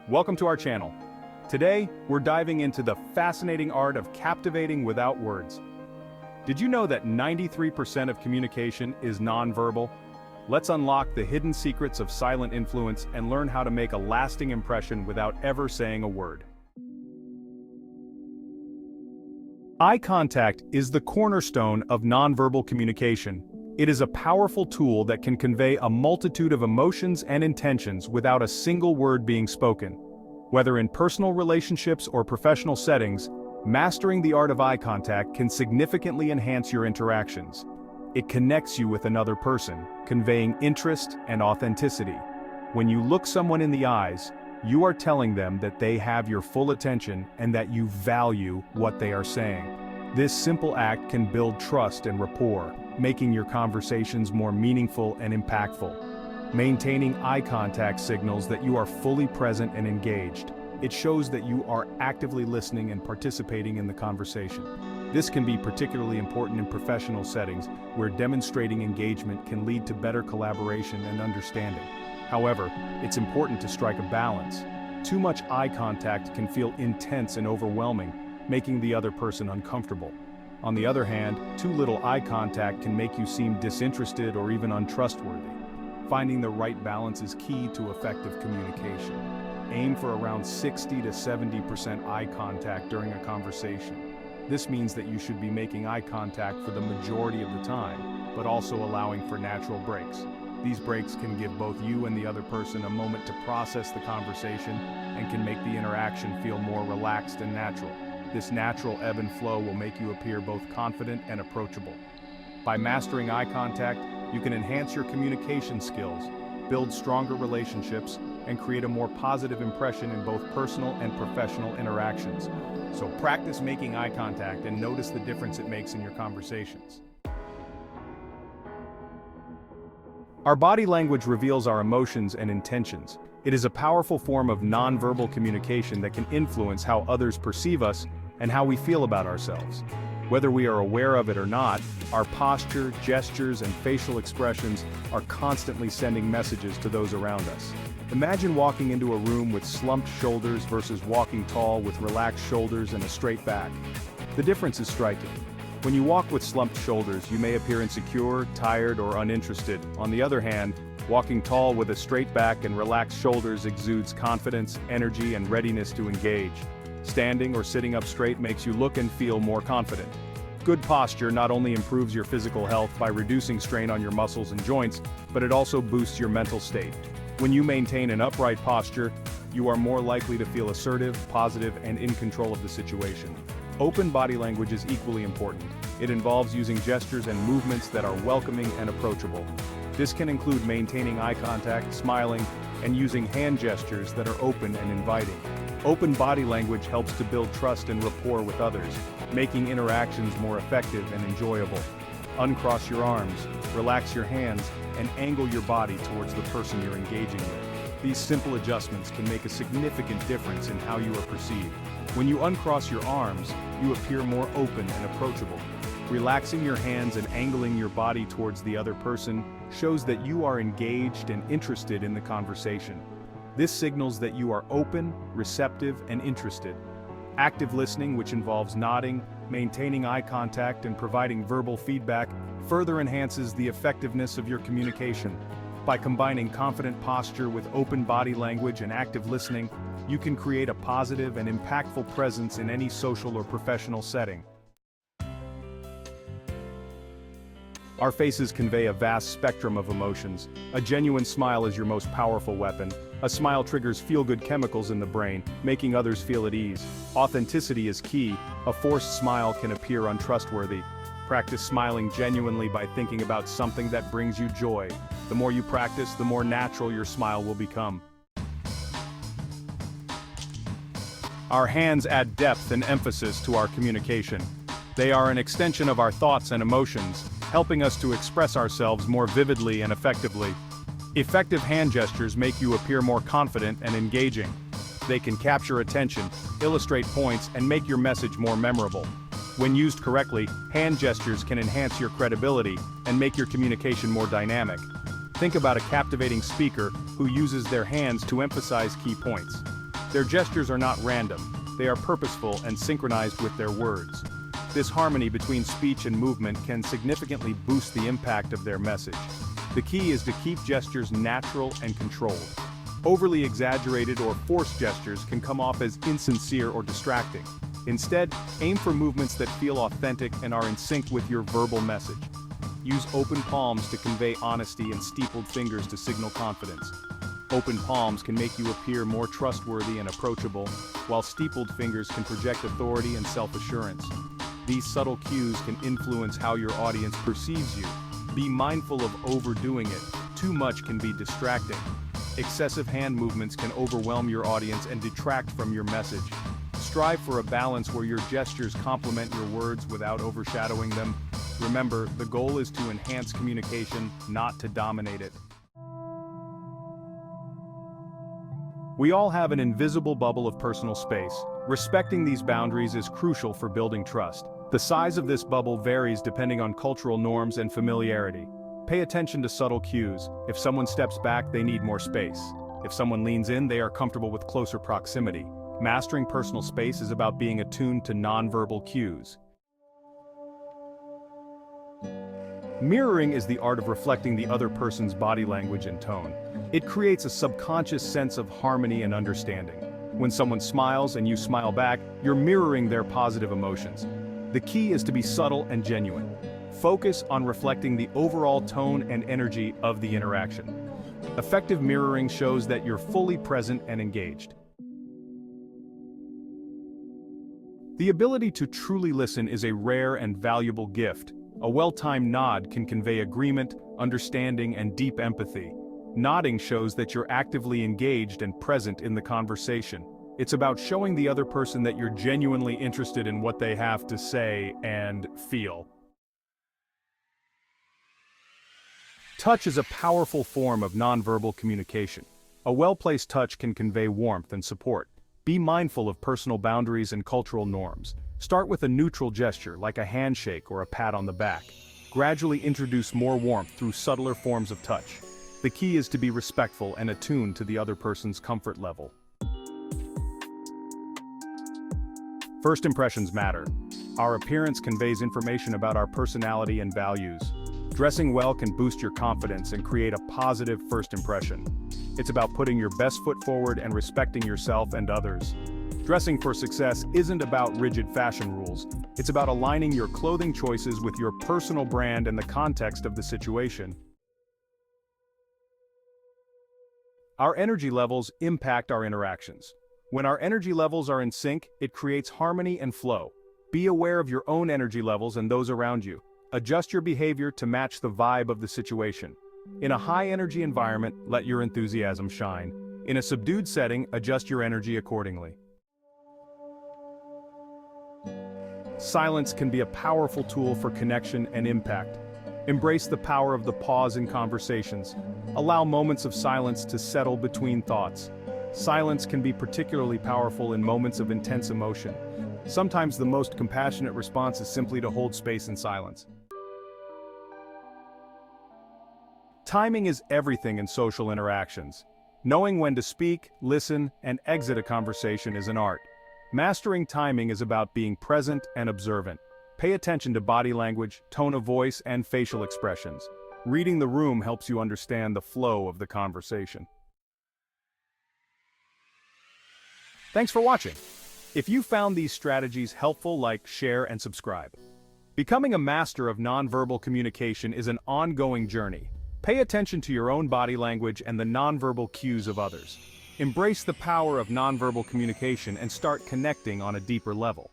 Welcome to our channel. Today, we're diving into the fascinating art of captivating without words. Did you know that 93% of communication is nonverbal? Let's unlock the hidden secrets of silent influence and learn how to make a lasting impression without ever saying a word. Eye contact is the cornerstone of nonverbal communication. It is a powerful tool that can convey a multitude of emotions and intentions without a single word being spoken. Whether in personal relationships or professional settings, mastering the art of eye contact can significantly enhance your interactions. It connects you with another person, conveying interest and authenticity. When you look someone in the eyes, you are telling them that they have your full attention and that you value what they are saying. This simple act can build trust and rapport, making your conversations more meaningful and impactful. Maintaining eye contact signals that you are fully present and engaged. It shows that you are actively listening and participating in the conversation. This can be particularly important in professional settings, where demonstrating engagement can lead to better collaboration and understanding. However, it's important to strike a balance. Too much eye contact can feel intense and overwhelming, making the other person uncomfortable. On the other hand, too little eye contact can make you seem disinterested or even untrustworthy. Finding the right balance is key to effective communication. Aim for around 60 to 70% eye contact during a conversation. This means that you should be making eye contact for the majority of the time, but also allowing for natural breaks. These breaks can give both you and the other person a moment to process the conversation and can make the interaction feel more relaxed and natural. This natural ebb and flow will make you appear both confident and approachable. By mastering eye contact, you can enhance your communication skills, build stronger relationships, and create a more positive impression in both personal and professional interactions. So practice making eye contact and notice the difference it makes in your conversations. Our body language reveals our emotions and intentions. It is a powerful form of nonverbal communication that can influence how others perceive us and how we feel about ourselves. Whether we are aware of it or not, our posture, gestures, and facial expressions are constantly sending messages to those around us. Imagine walking into a room with slumped shoulders versus walking tall with relaxed shoulders and a straight back. The difference is striking. When you walk with slumped shoulders, you may appear insecure, tired, or uninterested. On the other hand, walking tall with a straight back and relaxed shoulders exudes confidence, energy, and readiness to engage. Standing or sitting up straight makes you look and feel more confident. Good posture not only improves your physical health by reducing strain on your muscles and joints, but it also boosts your mental state. When you maintain an upright posture, you are more likely to feel assertive, positive, and in control of the situation. Open body language is equally important. It involves using gestures and movements that are welcoming and approachable. This can include maintaining eye contact, smiling, and using hand gestures that are open and inviting. Open body language helps to build trust and rapport with others, making interactions more effective and enjoyable. Uncross your arms, relax your hands, and angle your body towards the person you're engaging with. These simple adjustments can make a significant difference in how you are perceived. When you uncross your arms, you appear more open and approachable. Relaxing your hands and angling your body towards the other person shows that you are engaged and interested in the conversation. This signals that you are open, receptive, and interested. Active listening, which involves nodding, maintaining eye contact, and providing verbal feedback, further enhances the effectiveness of your communication. By combining confident posture with open body language and active listening, you can create a positive and impactful presence in any social or professional setting. Our faces convey a vast spectrum of emotions. A genuine smile is your most powerful weapon. A smile triggers feel-good chemicals in the brain, making others feel at ease. Authenticity is key. A forced smile can appear untrustworthy. Practice smiling genuinely by thinking about something that brings you joy. The more you practice, the more natural your smile will become. Our hands add depth and emphasis to our communication. They are an extension of our thoughts and emotions, helping us to express ourselves more vividly and effectively. Effective hand gestures make you appear more confident and engaging. They can capture attention, illustrate points, and make your message more memorable. When used correctly, hand gestures can enhance your credibility and make your communication more dynamic. Think about a captivating speaker who uses their hands to emphasize key points. Their gestures are not random, they are purposeful and synchronized with their words. This harmony between speech and movement can significantly boost the impact of their message. The key is to keep gestures natural and controlled. Overly exaggerated or forced gestures can come off as insincere or distracting. Instead, aim for movements that feel authentic and are in sync with your verbal message. Use open palms to convey honesty and steepled fingers to signal confidence. Open palms can make you appear more trustworthy and approachable, while steepled fingers can project authority and self-assurance. These subtle cues can influence how your audience perceives you. Be mindful of overdoing it. Too much can be distracting. Excessive hand movements can overwhelm your audience and detract from your message. Strive for a balance where your gestures complement your words without overshadowing them. Remember, the goal is to enhance communication, not to dominate it. We all have an invisible bubble of personal space. Respecting these boundaries is crucial for building trust. The size of this bubble varies depending on cultural norms and familiarity. Pay attention to subtle cues. If someone steps back, they need more space. If someone leans in, they are comfortable with closer proximity. Mastering personal space is about being attuned to nonverbal cues. Mirroring is the art of reflecting the other person's body language and tone. It creates a subconscious sense of harmony and understanding. When someone smiles and you smile back, you're mirroring their positive emotions. The key is to be subtle and genuine. Focus on reflecting the overall tone and energy of the interaction. Effective mirroring shows that you're fully present and engaged. The ability to truly listen is a rare and valuable gift. A well-timed nod can convey agreement, understanding, and deep empathy. Nodding shows that you're actively engaged and present in the conversation. It's about showing the other person that you're genuinely interested in what they have to say and feel. Touch is a powerful form of nonverbal communication. A well-placed touch can convey warmth and support. Be mindful of personal boundaries and cultural norms. Start with a neutral gesture like a handshake or a pat on the back. Gradually introduce more warmth through subtler forms of touch. The key is to be respectful and attuned to the other person's comfort level. First impressions matter. Our appearance conveys information about our personality and values. Dressing well can boost your confidence and create a positive first impression. It's about putting your best foot forward and respecting yourself and others. Dressing for success isn't about rigid fashion rules. It's about aligning your clothing choices with your personal brand and the context of the situation. Our energy levels impact our interactions. When our energy levels are in sync, it creates harmony and flow. Be aware of your own energy levels and those around you. Adjust your behavior to match the vibe of the situation. In a high-energy environment, let your enthusiasm shine. In a subdued setting, adjust your energy accordingly. Silence can be a powerful tool for connection and impact. Embrace the power of the pause in conversations. Allow moments of silence to settle between thoughts. Silence can be particularly powerful in moments of intense emotion. Sometimes the most compassionate response is simply to hold space in silence. Timing is everything in social interactions. Knowing when to speak, listen, and exit a conversation is an art. Mastering timing is about being present and observant. Pay attention to body language, tone of voice, and facial expressions. Reading the room helps you understand the flow of the conversation. Thanks for watching. If you found these strategies helpful, like, share, and subscribe. Becoming a master of nonverbal communication is an ongoing journey. Pay attention to your own body language and the nonverbal cues of others. Embrace the power of nonverbal communication and start connecting on a deeper level.